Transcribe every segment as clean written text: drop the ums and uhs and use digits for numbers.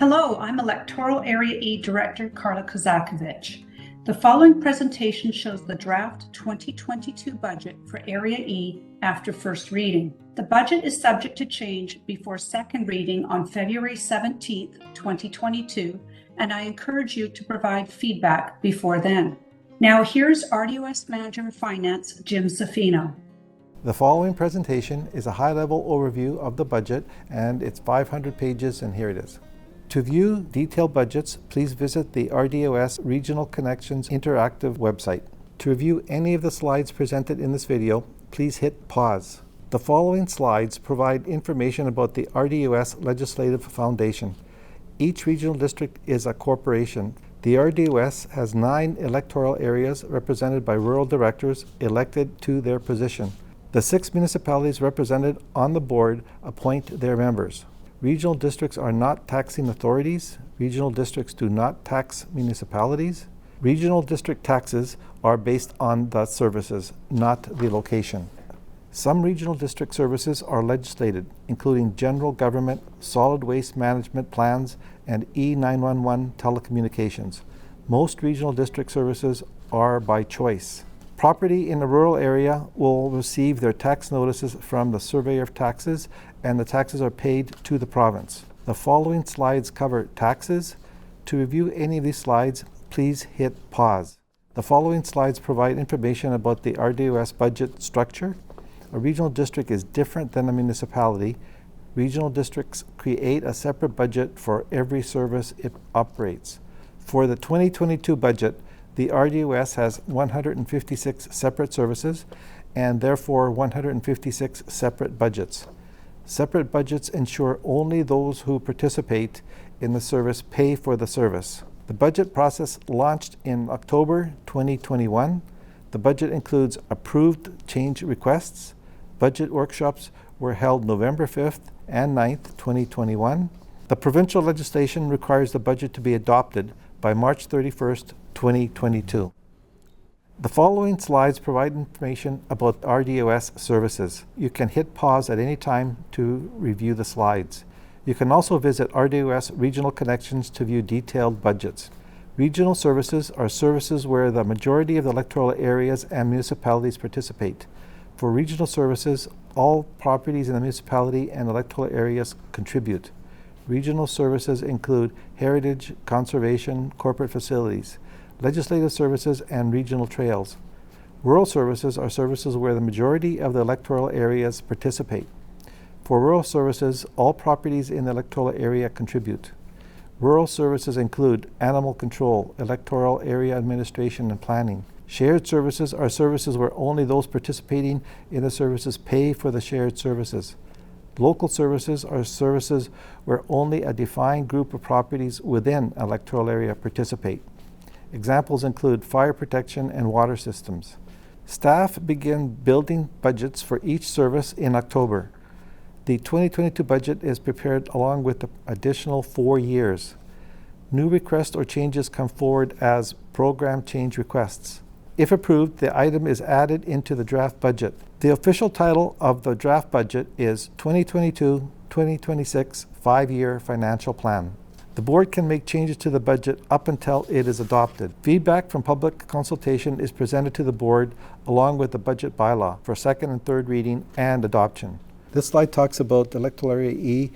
Hello, I'm Electoral Area E Director Carla Kozakovich. The following presentation shows the draft 2022 budget for Area E after first reading. The budget is subject to change before second reading on February 17th, 2022, and I encourage you to provide feedback before then. Now here's RDOS Manager of Finance, Jim Zaffino. The following presentation is a high-level overview of the budget, and it's 500 pages, and here it is. To view detailed budgets, please visit the RDOS Regional Connections interactive website. To review any of the slides presented in this video, please hit pause. The following slides provide information about the RDOS Legislative Foundation. Each regional district is a corporation. The RDOS has 9 electoral areas represented by rural directors elected to their position. The 6 municipalities represented on the board appoint their members. Regional districts are not taxing authorities. Regional districts do not tax municipalities. Regional district taxes are based on the services, not the location. Some regional district services are legislated, including general government, solid waste management plans, and E911 telecommunications. Most regional district services are by choice. Property in the rural area will receive their tax notices from the Surveyor of Taxes, and the taxes are paid to the province. The following slides cover taxes. To review any of these slides, please hit pause. The following slides provide information about the RDOS budget structure. A regional district is different than a municipality. Regional districts create a separate budget for every service it operates. For the 2022 budget, the RDOS has 156 separate services and therefore 156 separate budgets. Separate budgets ensure only those who participate in the service pay for the service. The budget process launched in October 2021. The budget includes approved change requests. Budget workshops were held November 5th and 9th, 2021. The provincial legislation requires the budget to be adopted by March 31st, 2022. The following slides provide information about RDOS services. You can hit pause at any time to review the slides. You can also visit RDOS Regional Connections to view detailed budgets. Regional services are services where the majority of the electoral areas and municipalities participate. For regional services, all properties in the municipality and electoral areas contribute. Regional services include heritage, conservation, corporate facilities, legislative services, and regional trails. Rural services are services where the majority of the electoral areas participate. For rural services, all properties in the electoral area contribute. Rural services include animal control, electoral area administration, and planning. Shared services are services where only those participating in the services pay for the shared services. Local services are services where only a defined group of properties within an electoral area participate. Examples include fire protection and water systems. Staff begin building budgets for each service in October. The 2022 budget is prepared along with the additional 4 years. New requests or changes come forward as program change requests. If approved, the item is added into the draft budget. The official title of the draft budget is 2022-2026 5-Year Financial Plan. The board can make changes to the budget up until it is adopted. Feedback from public consultation is presented to the board along with the budget bylaw for second and third reading and adoption. This slide talks about the Electoral Area E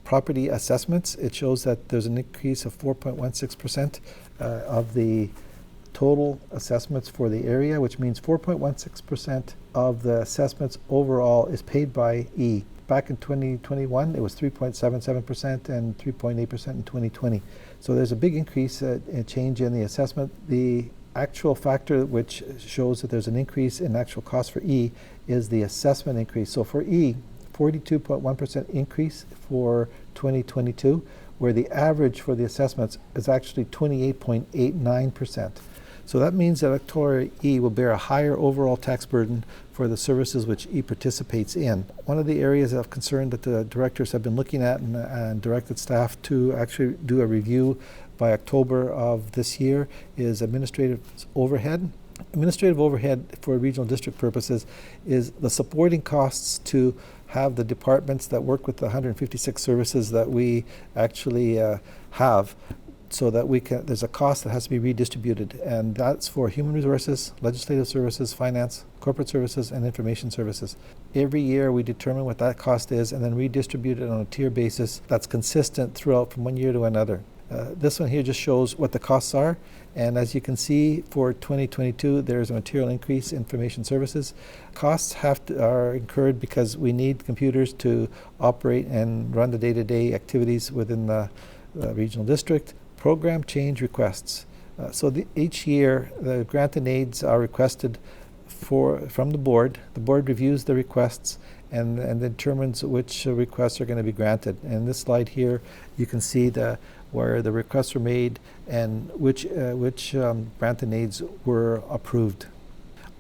property assessments. It shows that there's an increase of 4.16% of the total assessments for the area, which means 4.16% of the assessments overall is paid by E. Back in 2021, it was 3.77% and 3.8% in 2020. So there's a big increase, a change in the assessment. The actual factor which shows that there's an increase in actual cost for E is the assessment increase. So for E, 42.1% increase for 2022, where the average for the assessments is actually 28.89%. So that means that Electoral E will bear a higher overall tax burden for the services which E participates in. One of the areas of concern that the directors have been looking at and directed staff to actually do a review by October of this year is administrative overhead. Administrative overhead for regional district purposes is the supporting costs to have the departments that work with the 156 services that we actually have, so that there's a cost that has to be redistributed, and that's for human resources, legislative services, finance, corporate services, and information services. Every year we determine what that cost is and then redistribute it on a tier basis that's consistent throughout from one year to another. This one here just shows what the costs are, and as you can see for 2022 there's a material increase in information services. Costs are incurred because we need computers to operate and run the day-to-day activities within the regional district. Program change requests. Each year the grant and aids are requested from the board. The board reviews the requests and determines which requests are going to be granted. And in this slide here you can see where the requests were made and which grant and aids were approved.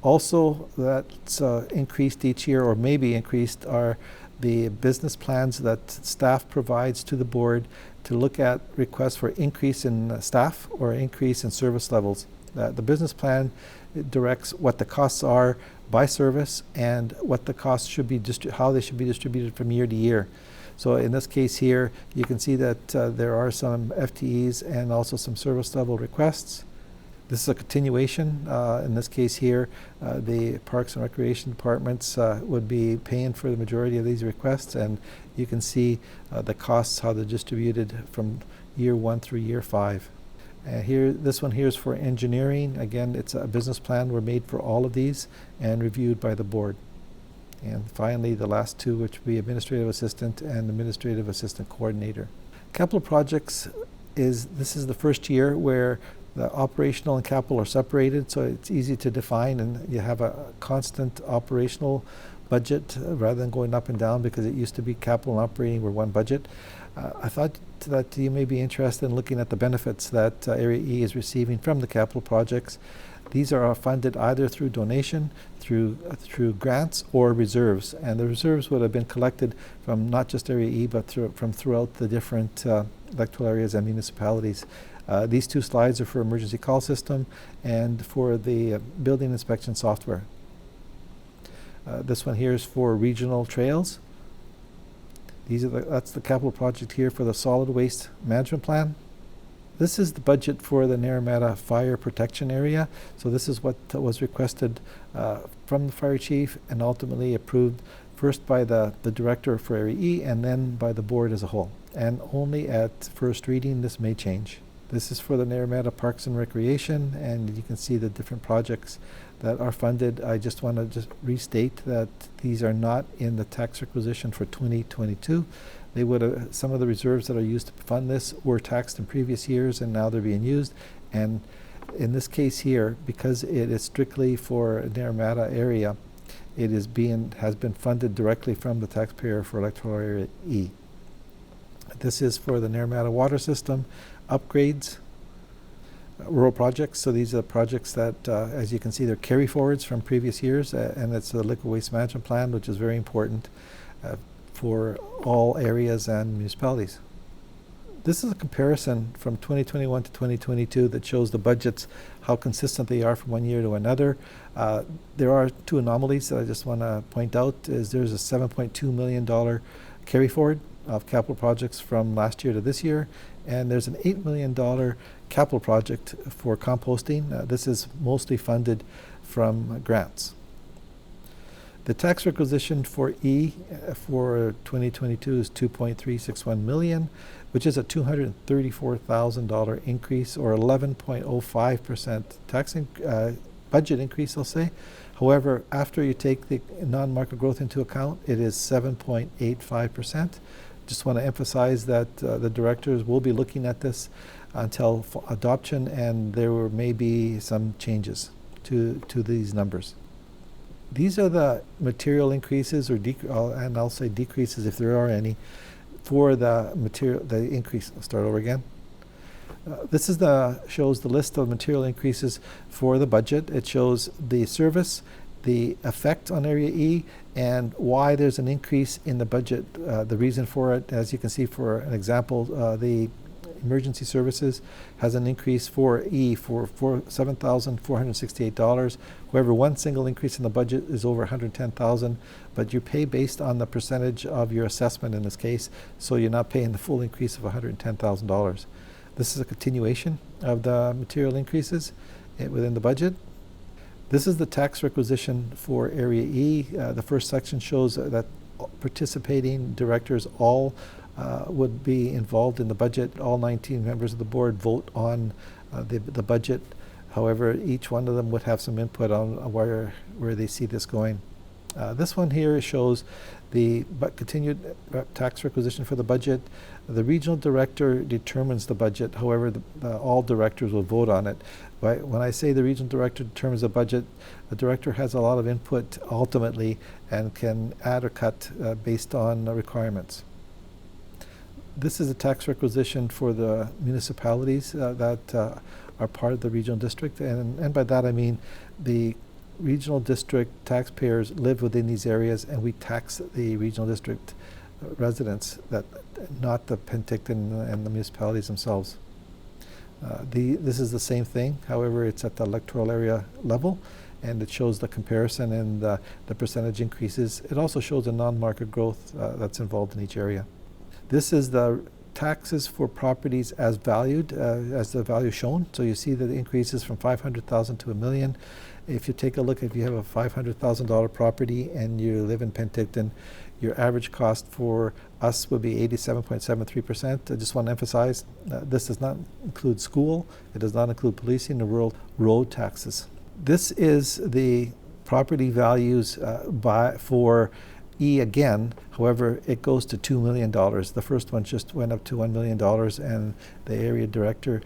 Also, that's increased each year, or maybe increased, are the business plans that staff provides to the board to look at requests for increase in staff or increase in service levels. The business plan directs what the costs are by service and what the costs should be, how they should be distributed from year to year. So in this case here, you can see that there are some FTEs and also some service level requests. This is a continuation. In this case here, the Parks and Recreation departments would be paying for the majority of these requests, and you can see the costs, how they're distributed from year 1 through year 5. This one here is for engineering. Again, it's a business plan were made for all of these and reviewed by the board. And finally, the last two, which would be administrative assistant and administrative assistant coordinator. Capital projects this is the first year where the operational and capital are separated, so it's easy to define, and you have a constant operational budget rather than going up and down, because it used to be capital and operating were one budget. I thought that you may be interested in looking at the benefits that Area E is receiving from the capital projects. These are funded either through donation, through grants, or reserves. And the reserves would have been collected from not just Area E, but from throughout the different electoral areas and municipalities. These two slides are for emergency call system and for the building inspection software. This one here is for regional trails. That's the capital project here for the solid waste management plan. This is the budget for the Naramata Fire Protection Area. So this is what was requested from the fire chief and ultimately approved first by the director for Area E and then by the board as a whole. And only at first reading this may change. This is for the Naramata Parks and Recreation, and you can see the different projects that are funded. I just want to restate that these are not in the tax requisition for 2022. They would have, some of the reserves that are used to fund this were taxed in previous years, and now they're being used. And in this case here, because it is strictly for Naramata area, it has been funded directly from the taxpayer for Electoral Area E. This is for the Naramata water system upgrades, rural projects. So these are projects that, as you can see, they're carry forwards from previous years, and it's the liquid waste management plan, which is very important for all areas and municipalities. This is a comparison from 2021 to 2022 that shows the budgets, how consistent they are from one year to another. There are two anomalies that I just want to point out. There's a $7.2 million carry forward of capital projects from last year to this year, and there's an $8 million capital project for composting. This is mostly funded from grants. The tax requisition for E for 2022 is $2.361 million, which is a $234,000 increase, or 11.05% tax budget increase, I'll say. However, after you take the non-market growth into account, it is 7.85%. Just want to emphasize that the directors will be looking at this until adoption, and there may be some changes to these numbers. These are the material increases, or and I'll say decreases if there are any, for the increase. I'll start over again. This is shows the list of material increases for the budget. It shows the service, the effect on Area E, and why there's an increase in the budget. The reason for it, as you can see, for an example, the emergency services has an increase for E for $7,468. However, one single increase in the budget is over $110,000, but you pay based on the percentage of your assessment in this case, so you're not paying the full increase of $110,000. This is a continuation of the material increases within the budget. This is the tax requisition for Area E. The first section shows that participating directors all would be involved in the budget. All 19 members of the board vote on the budget. However, each one of them would have some input on where they see this going. This one here shows the continued tax requisition for the budget. The regional director determines the budget. However, all directors will vote on it. When I say the regional director determines the budget, the director has a lot of input ultimately and can add or cut based on requirements. This is a tax requisition for the municipalities that are part of the regional district, and by that I mean the regional district taxpayers live within these areas, and we tax the regional district residents, not the Penticton and the municipalities themselves. This is the same thing, however it's at the electoral area level, and it shows the comparison and the percentage increases. It also shows the non-market growth that's involved in each area. This is the taxes for properties as valued, as the value shown. So you see that it increases from $500,000 to $1 million. If you take a look, if you have a $500,000 property and you live in Penticton, your average cost for us would be 87.73%. I just want to emphasize this does not include school, it does not include policing, the rural road taxes. This is the property values for E again. However, it goes to $2 million. The first one just went up to $1 million, and the area director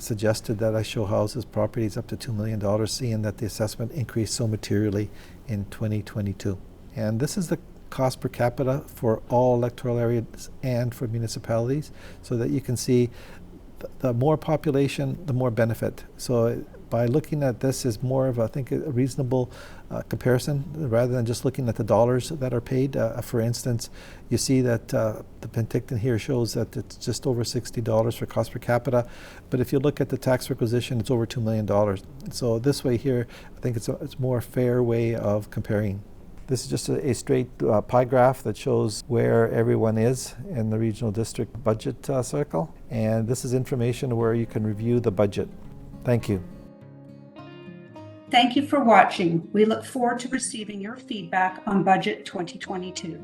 suggested that I show houses properties up to $2 million, seeing that the assessment increased so materially in 2022. And this is the cost per capita for all electoral areas and for municipalities, so that you can see the more population, the more benefit. So by looking at this is more of, I think, a reasonable comparison rather than just looking at the dollars that are paid. For instance, you see that the Penticton here shows that it's just over $60 for cost per capita, but if you look at the tax requisition, it's over $2 million. So this way here, I think it's a more fair way of comparing. This is just a straight pie graph that shows where everyone is in the regional district budget circle, and this is information where you can review the budget. Thank you. Thank you for watching. We look forward to receiving your feedback on Budget 2022.